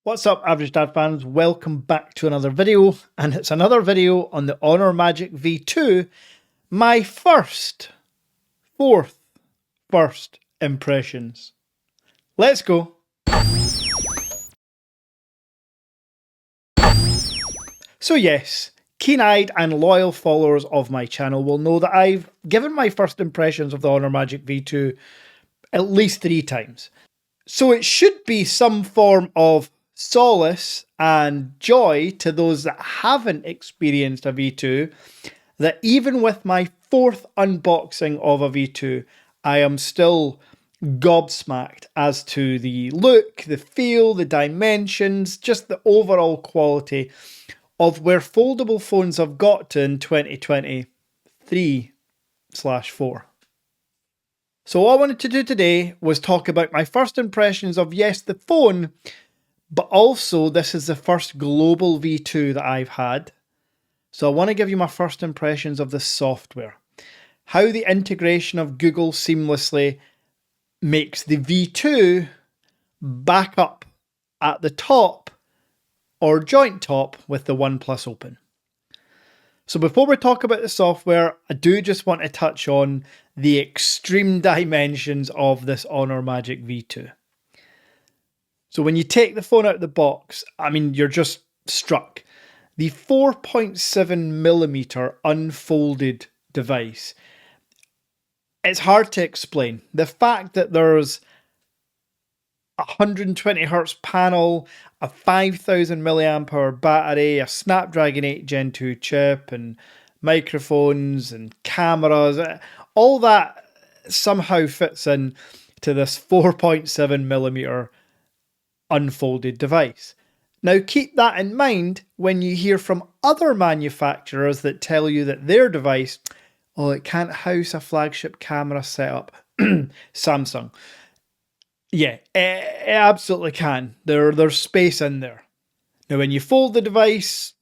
What's up, Average Dad fans? Welcome back to another video, and it's another video on the Honor Magic V2, my fourth first impressions. Let's go. So yes, keen-eyed and loyal followers of my channel will know that I've given my first impressions of the Honor Magic V2 at least 3 times. So it should be some form of solace and joy to those that haven't experienced a V2, that even with my 4th unboxing of a V2, I am still gobsmacked as to the look, the feel, the dimensions, just the overall quality of where foldable phones have got to in 2023/4. So all I wanted to do today was talk about my first impressions of, yes, the phone, but also this is the first global V2 that I've had. So I want to give you my first impressions of the software. How the integration of Google seamlessly makes the V2 back up at the top or joint top with the OnePlus Open. So before we talk about the software, I do just want to touch on the extreme dimensions of this Honor Magic V2. So when you take the phone out of the box, I mean, you're just struck. The 4.7mm unfolded device, it's hard to explain. The fact that there's a 120Hz panel, a 5000 milliamp hour battery, a Snapdragon 8 Gen 2 chip, and microphones and cameras, all that somehow fits in to this 4.7mm unfolded device. Now keep that in mind when you hear from other manufacturers that tell you that their device, oh, it can't house a flagship camera setup. Samsung. Yeah, it absolutely can. There's space in there. Now when you fold the device,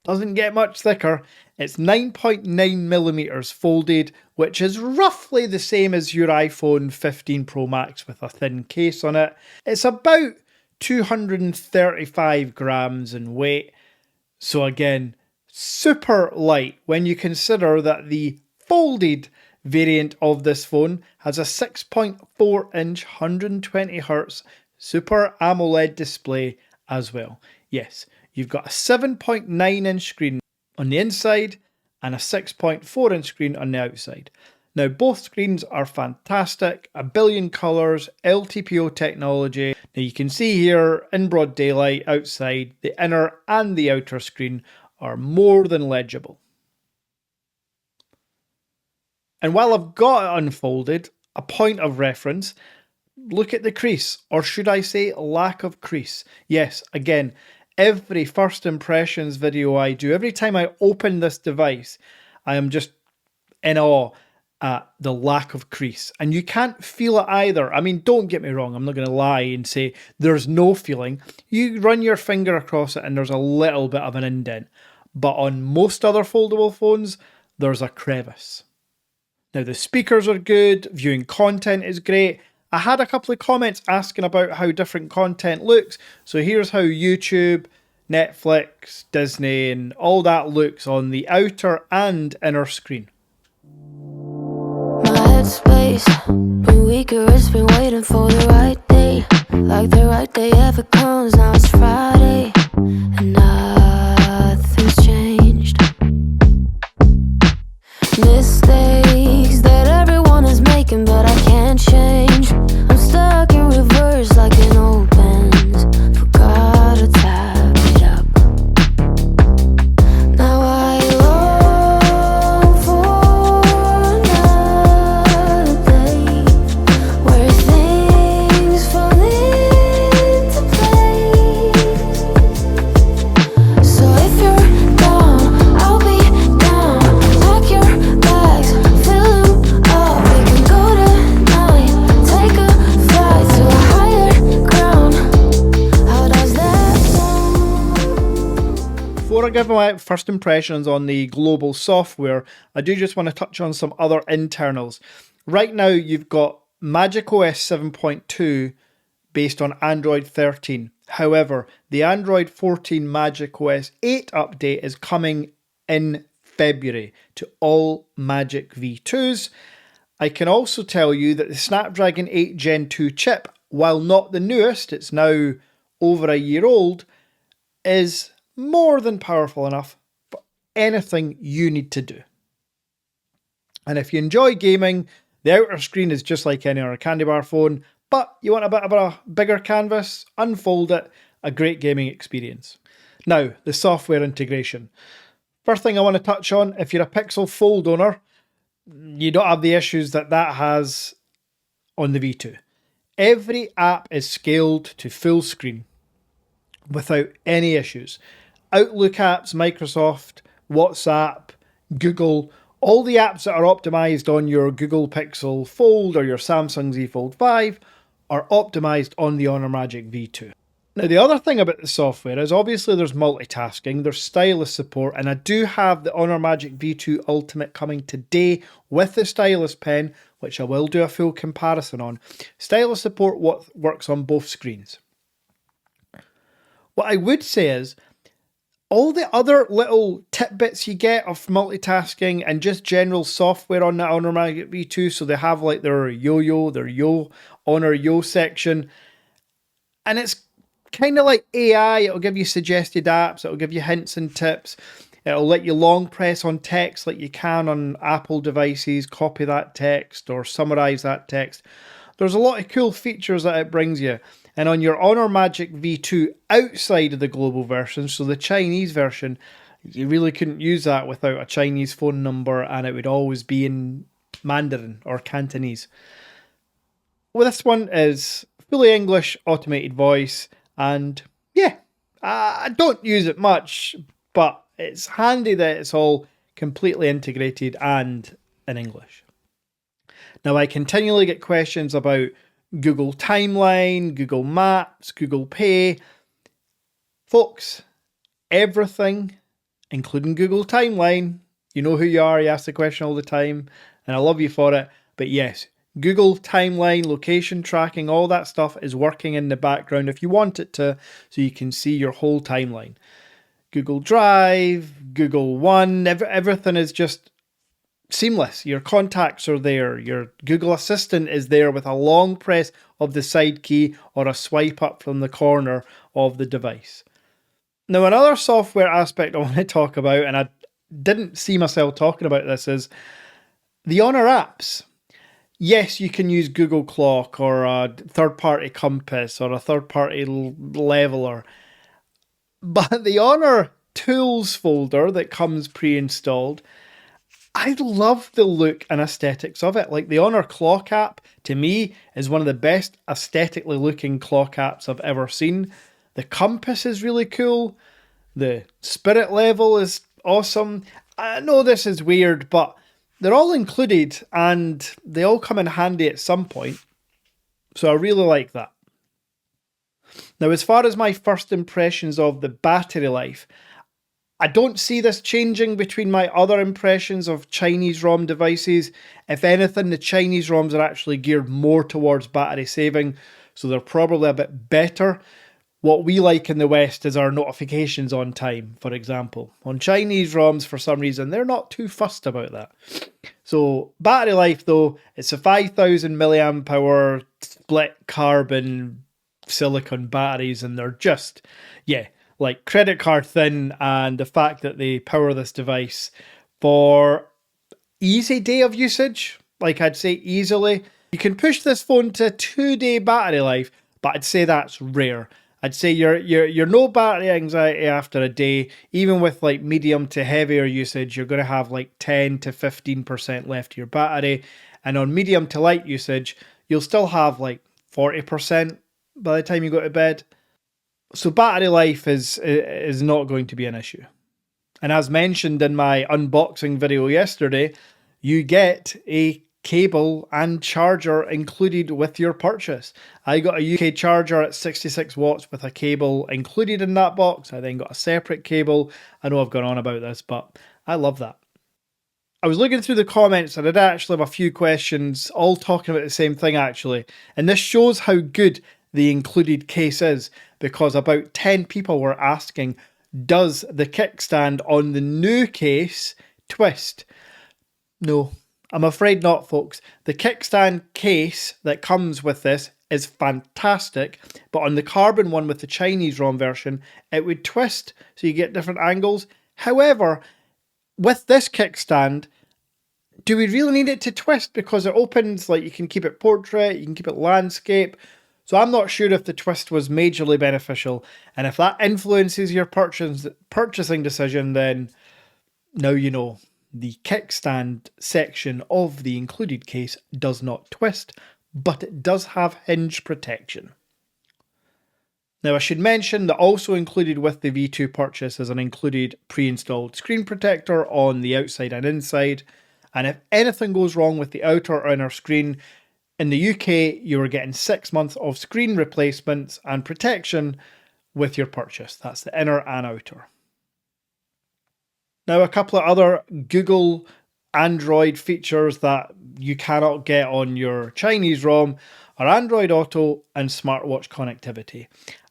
doesn't get much thicker. It's 9.9mm folded, which is roughly the same as your iPhone 15 Pro Max with a thin case on it. It's about 235 grams in weight. So again, super light when you consider that the folded variant of this phone has a 6.4-inch 120Hz Super AMOLED display as well. Yes, you've got a 7.9-inch screen on the inside and a 6.4-inch screen on the outside. Now both screens are fantastic, a billion colours, LTPO technology. Now you can see here in broad daylight outside, the inner and the outer screen are more than legible. And while I've got it unfolded, a point of reference, look at the crease, or should I say lack of crease. Yes, again, every first impressions video I do, every time I open this device, I am just in awe at the lack of crease. And you can't feel it either. I mean, don't get me wrong, I'm not going to lie and say there's no feeling. You run your finger across it and there's a little bit of an indent. But on most other foldable phones, there's a crevice. Now the speakers are good, viewing content is great. I had a couple of comments asking about how different content looks. So here's how YouTube, Netflix, Disney, and all that looks on the outer and inner screen. My headspace been weaker, it's been waiting for the right day. Like the right day ever comes, now it's Friday and nothing's changed. Mistakes that everyone is making, but I can't change. I'm stuck in reverse like an old Benz. Forgot to tap it up. Now I long for another day where things fall into place. So if you're down, I'll be down. Pack your bags, fill them up. We can go tonight, take a flight to a higher ground. How does that sound? Before I give my first impressions on the global software, I do just want to touch on some other internals. Right now you've got Magic OS 7.2 based on Android 13. However, the Android 14 Magic OS 8 update is coming in February to all Magic V2s. I can also tell you that the Snapdragon 8 Gen 2 chip, while not the newest, it's now over a year old, is more than powerful enough for anything you need to do. And if you enjoy gaming, the outer screen is just like any other candy bar phone, but you want a bit of a bigger canvas, unfold it, a great gaming experience. Now, the software integration. First thing I want to touch on, if you're a Pixel Fold owner, you don't have the issues that has on the V2. Every app is scaled to full screen without any issues. Outlook apps, Microsoft, WhatsApp, Google, all the apps that are optimized on your Google Pixel Fold or your Samsung Z Fold 5 are optimized on the Honor Magic V2. Now, the other thing about the software is obviously there's multitasking, there's stylus support, and I do have the Honor Magic V2 Ultimate coming today with the stylus pen, which I will do a full comparison on. Stylus support works on both screens. What I would say is, all the other little tidbits you get of multitasking and just general software on the Honor Magic V2, so they have like their Honor Yo section, and it's kind of like AI. It'll give you suggested apps, it'll give you hints and tips, it'll let you long press on text like you can on Apple devices, copy that text or summarize that text. There's a lot of cool features that it brings you. And on your Honor Magic V2 outside of the global version, so the Chinese version, you really couldn't use that without a Chinese phone number, and it would always be in Mandarin or Cantonese. Well, this one is fully English automated voice, and yeah, I don't use it much, but it's handy that it's all completely integrated and in English. Now, I continually get questions about Google Timeline, Google Maps, Google Pay. Folks, everything, including Google Timeline, you know who you are, you ask the question all the time, and I love you for it, but yes, Google Timeline, location tracking, all that stuff is working in the background if you want it to, so you can see your whole timeline. Google Drive, Google One, everything is just seamless. Your contacts are there. Your Google Assistant is there with a long press of the side key or a swipe up from the corner of the device. Now, another software aspect I want to talk about, and I didn't see myself talking about this, is the Honor apps. Yes, you can use Google Clock or a third-party compass or a third-party leveler, but the Honor Tools folder that comes pre-installed, I love the look and aesthetics of it. Like the Honor Clock app, to me, is one of the best aesthetically looking clock apps I've ever seen. The compass is really cool. The spirit level is awesome. I know this is weird, but they're all included and they all come in handy at some point. So I really like that. Now, as far as my first impressions of the battery life, I don't see this changing between my other impressions of Chinese ROM devices. If anything, the Chinese ROMs are actually geared more towards battery saving, so they're probably a bit better. What we like in the West is our notifications on time, for example. On Chinese ROMs, for some reason, they're not too fussed about that. So, battery life though, it's a 5,000 milliamp hour split carbon silicon batteries, and they're just, yeah, like credit card thin, and the fact that they power this device for easy day of usage, like I'd say easily. You can push this phone to 2-day battery life, but I'd say that's rare. I'd say you're no battery anxiety after a day. Even with like medium to heavier usage, you're going to have like 10 to 15% left of your battery. And on medium to light usage, you'll still have like 40% by the time you go to bed. So battery life is not going to be an issue. And as mentioned in my unboxing video yesterday, you get a cable and charger included with your purchase. I got a UK charger at 66 watts with a cable included in that box. I then got a separate cable. I know I've gone on about this, but I love that. I was looking through the comments and I did actually have a few questions all talking about the same thing actually. And this shows how good the included case is, because about 10 people were asking, does the kickstand on the new case twist? No, I'm afraid not, folks. The kickstand case that comes with this is fantastic, but on the carbon one with the Chinese ROM version, it would twist so you get different angles. However, with this kickstand, do we really need it to twist? Because it opens, like, you can keep it portrait, you can keep it landscape. So I'm not sure if the twist was majorly beneficial. And if that influences your purchasing decision, then now you know. The kickstand section of the included case does not twist, but it does have hinge protection. Now I should mention that also included with the V2 purchase is an included pre-installed screen protector on the outside and inside. And if anything goes wrong with the outer or inner screen, in the UK you are getting 6 months of screen replacements and protection with your purchase. That's the inner and outer. Now, a couple of other Google Android features that you cannot get on your Chinese ROM are Android Auto and smartwatch connectivity.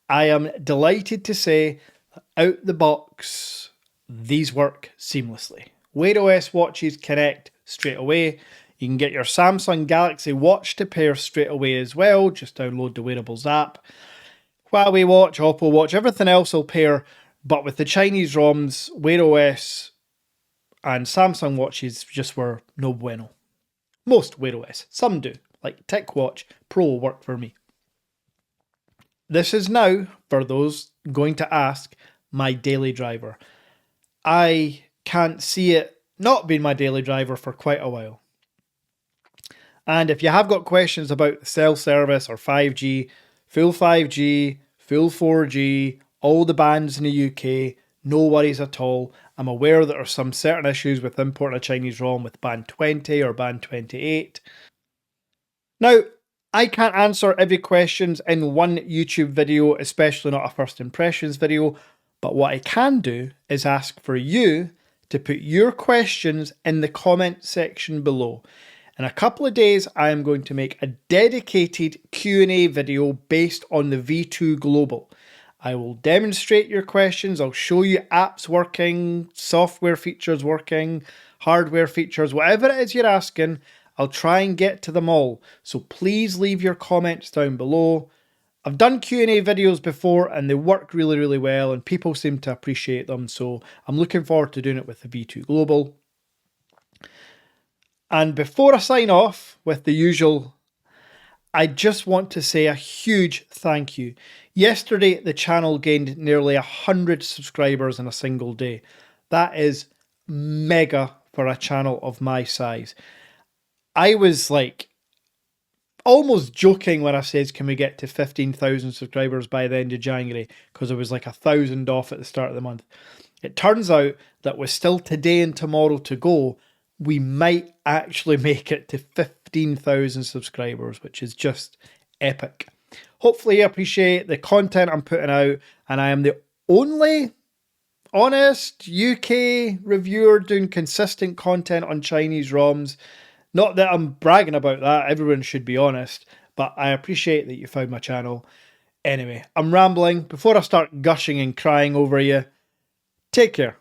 I am delighted to say that out the box, these work seamlessly. Wear OS watches connect straight away. You can get your Samsung Galaxy Watch to pair straight away as well. Just download the Wearables app. Huawei Watch, Oppo Watch, everything else will pair. But with the Chinese ROMs, Wear OS and Samsung watches just were no bueno. Most Wear OS, some do, like TicWatch Pro will work for me. This is now, for those going to ask, my daily driver. I can't see it not being my daily driver for quite a while. And if you have got questions about cell service or 5G, full 5G, full 4G, all the bands in the UK, no worries at all. I'm aware that there are some certain issues with importing a Chinese ROM with band 20 or band 28. Now, I can't answer every question in one YouTube video, especially not a first impressions video, but what I can do is ask for you to put your questions in the comment section below. In a couple of days, I am going to make a dedicated Q&A video based on the V2 Global. I will demonstrate your questions. I'll show you apps working, software features working, hardware features, whatever it is you're asking, I'll try and get to them all. So please leave your comments down below. I've done Q&A videos before and they work really, really well and people seem to appreciate them. So I'm looking forward to doing it with the V2 Global. And before I sign off with the usual, I just want to say a huge thank you. Yesterday, the channel gained nearly 100 subscribers in a single day. That is mega for a channel of my size. I was like almost joking when I said, can we get to 15,000 subscribers by the end of January? Because it was like 1,000 off at the start of the month. It turns out that with still today and tomorrow to go, we might actually make it to 15,000 subscribers, which is just epic. Hopefully you appreciate the content I'm putting out, and I am the only honest UK reviewer doing consistent content on Chinese ROMs. Not that I'm bragging about that, everyone should be honest, but I appreciate that you found my channel. Anyway, I'm rambling. Before I start gushing and crying over you, take care.